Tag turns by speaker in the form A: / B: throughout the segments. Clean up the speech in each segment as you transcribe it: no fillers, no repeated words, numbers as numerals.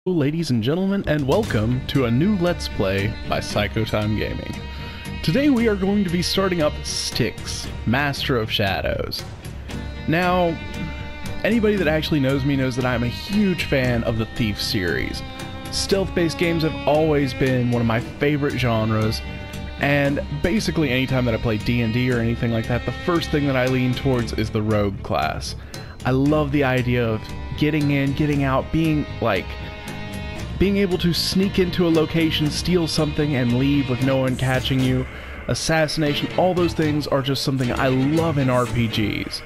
A: Ladies and gentlemen, and welcome to a new Let's Play by Psychotyme Gaming. Today we are going to be starting up Styx, Master of Shadows. Now, anybody that actually knows me knows that I'm a huge fan of the Thief series. Stealth-based games have always been one of my favorite genres, and basically anytime that I play D&D or anything like that, the first thing that I lean towards is the rogue class. I love the idea of getting in, getting out, being able to sneak into a location, steal something, and leave with no one catching you. Assassination, all those things are just something I love in RPGs.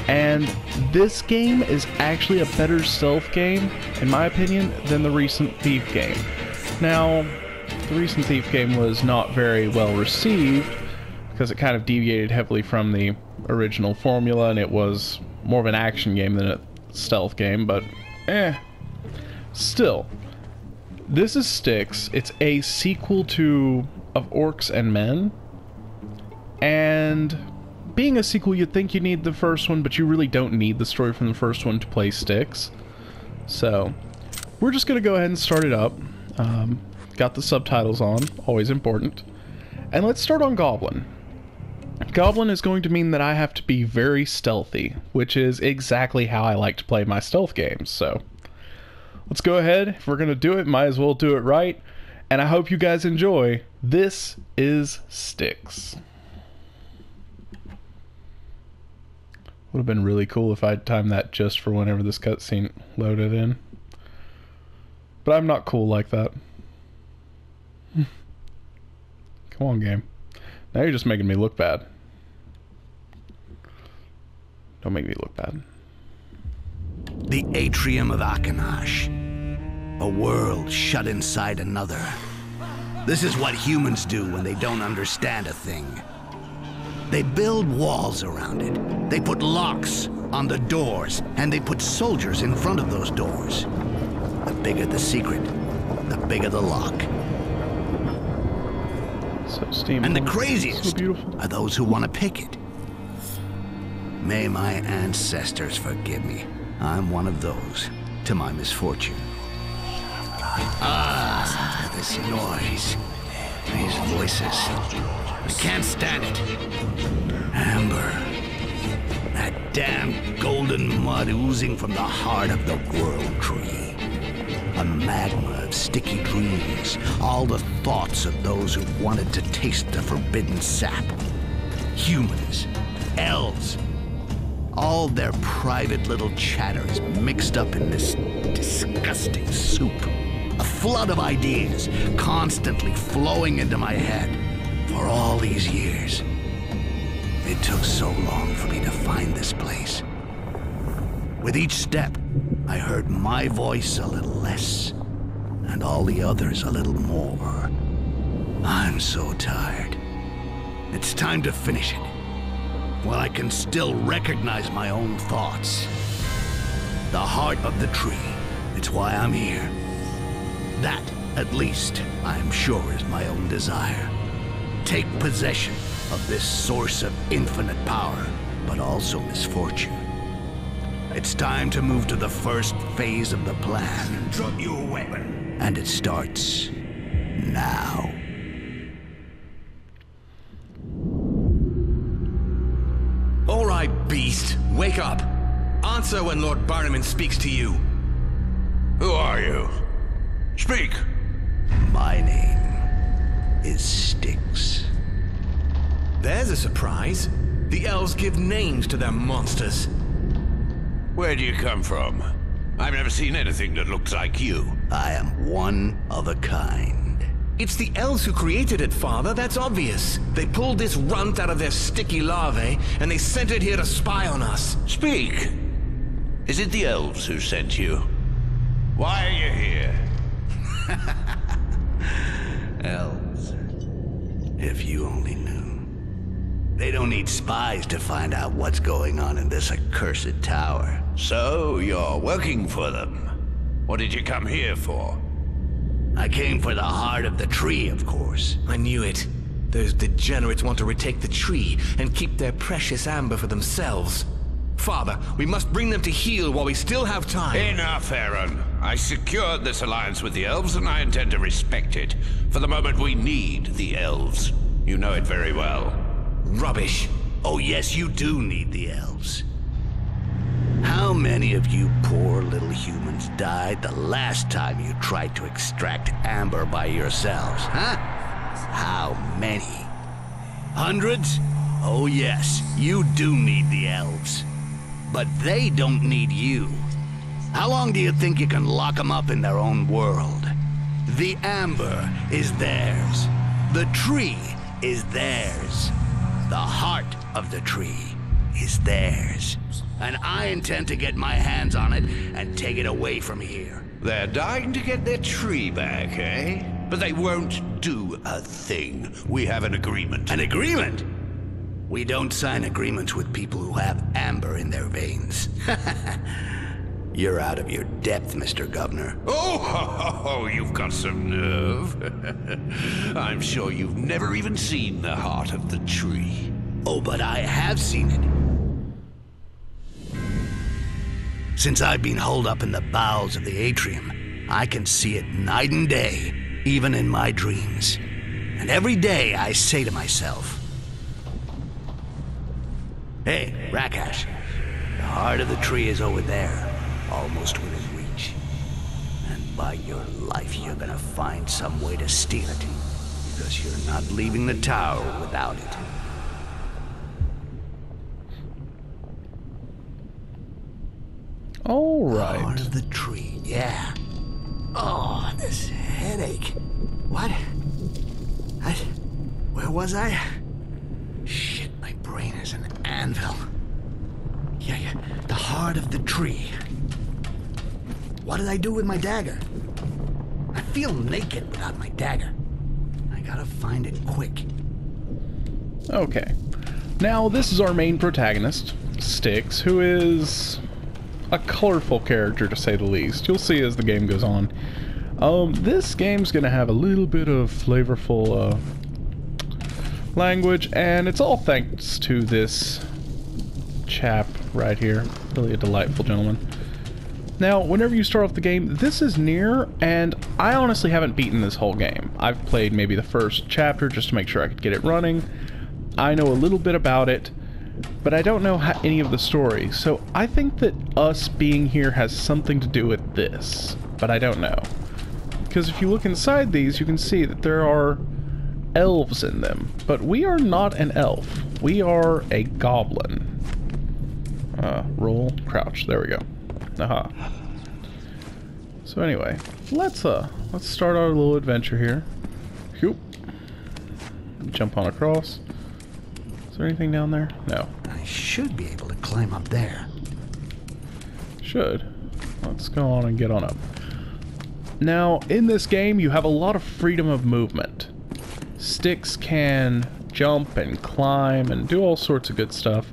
A: And this game is actually a better stealth game, in my opinion, than the recent Thief game. Now, the recent Thief game was not very well received, because it kind of deviated heavily from the original formula, and it was more of an action game than a stealth game, but still. This is Styx. It's a sequel of Orcs and Men, and being a sequel, you'd think you need the first one, but you really don't need the story from the first one to play Styx. So, we're just going to go ahead and start it up. Got the subtitles on, always important. And let's start on Goblin. Goblin is going to mean that I have to be very stealthy, which is exactly how I like to play my stealth games, so let's go ahead. If we're going to do it, might as well do it right. And I hope you guys enjoy. This is Styx. Would have been really cool if I'd timed that just for whenever this cutscene loaded in. But I'm not cool like that. Come on, game. Now you're just making me look bad. Don't make me look bad.
B: The atrium of Akanash. A world shut inside another. This is what humans do when they don't understand a thing. They build walls around it. They put locks on the doors, and they put soldiers in front of those doors. The bigger the secret, the bigger the lock.
A: So steamy.
B: And the craziest
A: so
B: are those who want to pick it. May my ancestors forgive me. I'm one of those, to my misfortune. This noise. These voices. I can't stand it. Amber. That damn golden mud oozing from the heart of the world tree. A magma of sticky dreams. All the thoughts of those who wanted to taste the forbidden sap. Humans. Elves. All their private little chatter is mixed up in this disgusting soup. A flood of ideas constantly flowing into my head for all these years. It took so long for me to find this place. With each step, I heard my voice a little less, and all the others a little more. I'm so tired. It's time to finish it. While I can still recognize my own thoughts. The heart of the tree. It's why I'm here. That, at least, I'm sure is my own desire. Take possession of this source of infinite power, but also misfortune. It's time to move to the first phase of the plan. Drop your weapon. And it starts now.
C: All right, beast. Wake up. Answer when Lord Barnaman speaks to you.
D: Who are you? Speak.
B: My name is Styx.
C: There's a surprise. The elves give names to their monsters.
D: Where do you come from? I've never seen anything that looks like you.
B: I am one of a kind.
C: It's the elves who created it, Father. That's obvious. They pulled this runt out of their sticky larvae, and they sent it here to spy on us.
D: Speak. Is it the elves who sent you? Why are you here?
B: Elves. If you only knew. They don't need spies to find out what's going on in this accursed tower.
D: So, you're working for them. What did you come here for?
B: I came for the heart of the tree, of course.
C: I knew it. Those degenerates want to retake the tree and keep their precious amber for themselves. Father, we must bring them to heel while we still have time.
D: Enough, Aaron. I secured this alliance with the elves, and I intend to respect it. For the moment, we need the elves. You know it very well.
B: Rubbish. Oh yes, you do need the elves. How many of you poor little humans died the last time you tried to extract amber by yourselves, huh? How many? Hundreds? Oh yes, you do need the elves. But they don't need you. How long do you think you can lock them up in their own world? The amber is theirs. The tree is theirs. The heart of the tree is theirs. And I intend to get my hands on it and take it away from here.
D: They're dying to get their tree back, eh? But they won't do a thing. We have an agreement.
B: An agreement? We don't sign agreements with people who have amber in their veins. You're out of your depth, Mr. Governor.
D: Oh, you've got some nerve. I'm sure you've never even seen the heart of the tree.
B: Oh, but I have seen it. Since I've been holed up in the bowels of the atrium, I can see it night and day, even in my dreams. And every day I say to myself, hey, Rakash, the heart of the tree is over there, almost within reach. And by your life, you're gonna find some way to steal it, because you're not leaving the tower without it.
A: All right.
B: Heart of the tree, yeah. Oh, this headache. What? Where was I? Shit, my brain is an anvil. Yeah, the heart of the tree. What did I do with my dagger? I feel naked without my dagger. I gotta find it quick.
A: Okay. Now, this is our main protagonist, Styx, who is a colorful character, to say the least. You'll see as the game goes on. This game's gonna have a little bit of flavorful language, and it's all thanks to this chap right here. Really a delightful gentleman. Now, whenever you start off the game, this is Nier, and I honestly haven't beaten this whole game. I've played maybe the first chapter just to make sure I could get it running. I know a little bit about it, but I don't know any of the story, so I think that us being here has something to do with this, but I don't know. Because if you look inside these, you can see that there are elves in them, but we are not an elf. We are a goblin. Roll, crouch, there we go. Aha. So anyway, let's start our little adventure here. Whoop. Jump on across. Is there anything down there? No.
B: I should be able to climb up there.
A: Should. Let's go on and get on up. Now, in this game, you have a lot of freedom of movement. Styx can jump and climb and do all sorts of good stuff,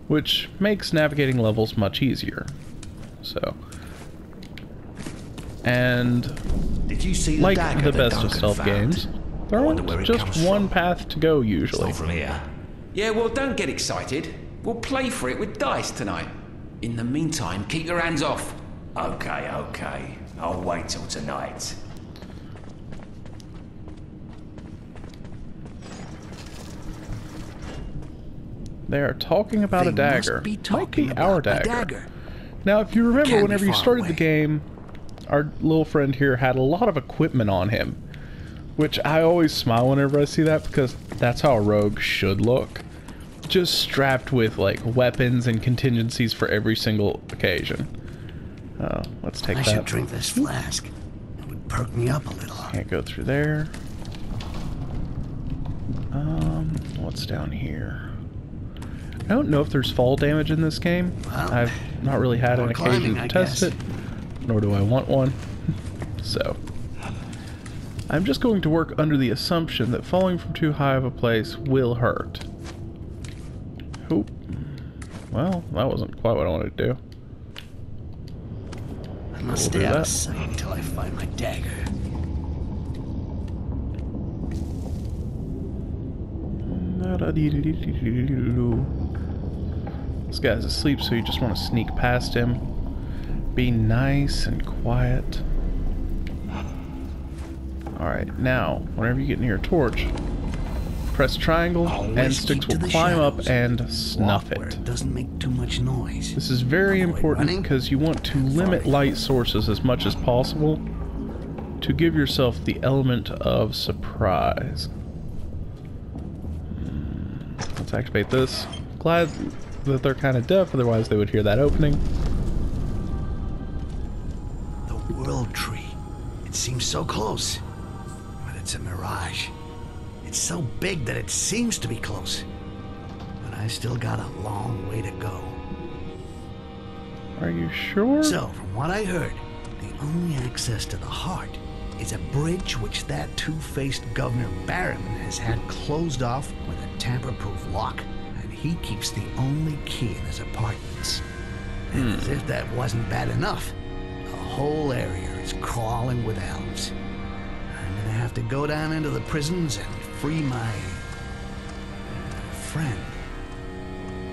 A: which makes navigating levels much easier. So, and
C: Did you see
A: like
C: dagger
A: the
C: that
A: best of
C: Duncan
A: stealth
C: found?
A: games, there
C: wonder where
A: aren't
C: it
A: just
C: comes
A: one
C: from.
A: path to go usually.
C: Not from here.
E: Yeah, well, don't get excited. We'll play for it with dice tonight. In the meantime, keep your hands off.
F: Okay. I'll wait till tonight.
A: They are talking about
B: They
A: a dagger.
B: must be
A: Might
B: talking
A: be our
B: about a
A: dagger. Now, if you remember,
B: Can't be
A: whenever you
B: far
A: started
B: away.
A: the game, our little friend here had a lot of equipment on him, which I always smile whenever I see that, because that's how a rogue should look. Just strapped with, like, weapons and contingencies for every single occasion. Let's take
B: I
A: that.
B: should drink this flask. It would perk me up a little.
A: Can't go through there. What's down here? I don't know if there's fall damage in this game.
B: Well,
A: I've not really had an
B: more
A: occasion
B: climbing,
A: to
B: I
A: test
B: guess.
A: it, nor do I want one. So, I'm just going to work under the assumption that falling from too high of a place will hurt. Oop. Well, that wasn't quite what I wanted to do.
B: I must
A: We'll
B: stay
A: do
B: out
A: that.
B: of sight until I find my dagger.
A: This guy's asleep, so you just want to sneak past him. Be nice and quiet. Alright, now, whenever you get near a torch, press triangle and Styx will climb up and snuff it.
B: It doesn't make too much noise.
A: This is very important because you want to limit light sources as much as possible to give yourself the element of surprise. Let's activate this. Glad that they're kind of deaf, otherwise they would hear that opening.
B: The world tree. It seems so close, but it's a mirage. It's so big that it seems to be close, but I still got a long way to go.
A: Are you sure?
B: So, from what I heard, the only access to the heart is a bridge which that two-faced Governor Barron has had closed off with a tamper-proof lock, and he keeps the only key in his apartments. And as if that wasn't bad enough, the whole area is crawling with elves. I'm gonna have to go down into the prisons and free my friend.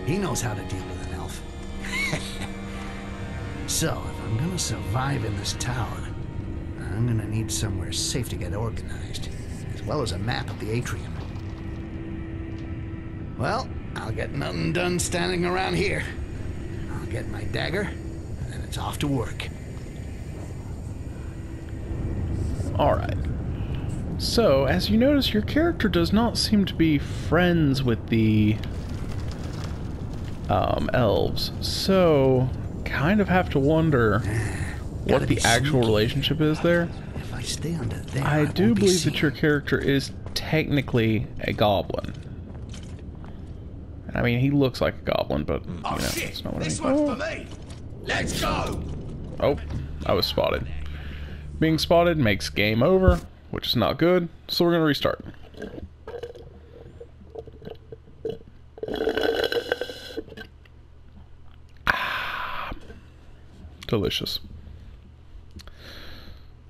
B: He knows how to deal with an elf. So, if I'm gonna survive in this tower, I'm gonna need somewhere safe to get organized, as well as a map of the atrium. Well, I'll get nothing done standing around here. I'll get my dagger, and then it's off to work.
A: Alright. So, as you notice, your character does not seem to be friends with the elves. So, kind of have to wonder what the actual relationship is there.
B: If I stay under there,
A: I do believe that your character is technically a goblin. I mean, he looks like a goblin, but you know, it's not what
D: This
A: I mean.
D: one's for me. Let's go.
A: Oh, I was spotted. Being spotted makes game over, which is not good, so we're gonna restart. Delicious.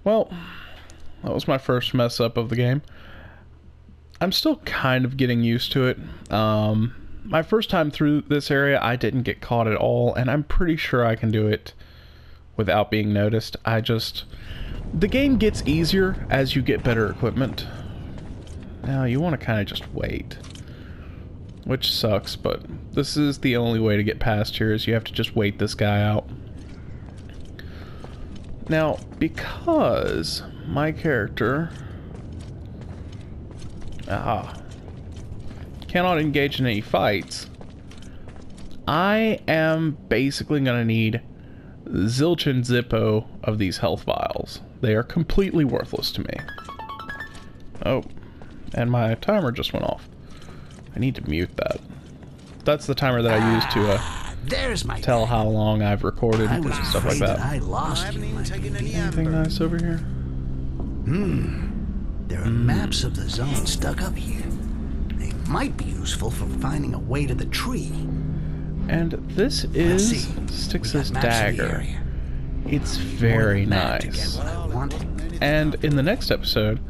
A: Well, that was my first mess up of the game. I'm still kind of getting used to it. My first time through this area, I didn't get caught at all, and I'm pretty sure I can do it without being noticed. The game gets easier as you get better equipment. Now, you want to kind of just wait, which sucks, but this is the only way to get past here, is you have to just wait this guy out. Now, because my character cannot engage in any fights, I am basically going to need zilch and zippo of these health vials. They are completely worthless to me. Oh, and my timer just went off. I need to mute that. That's the timer that I use to
B: There's my
A: tell how long I've recorded
B: I
A: and
B: was
A: stuff like
B: afraid
A: that.
B: I lost you.
A: Anything nice over here?
B: There are maps of the zone stuck up here. They might be useful for finding a way to the tree.
A: And this
B: Let's
A: is
B: see. We
A: Styx's
B: got maps of the
A: dagger.
B: area.
A: It's very
B: Map to get
A: nice.
B: what I wanted.
A: And in the next episode,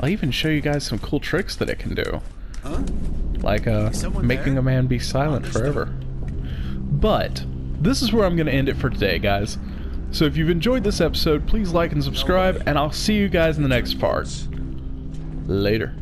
A: I'll even show you guys some cool tricks that it can do. Like making a man be silent forever. But this is where I'm going to end it for today, guys. So if you've enjoyed this episode, please like and subscribe, and I'll see you guys in the next part. Later.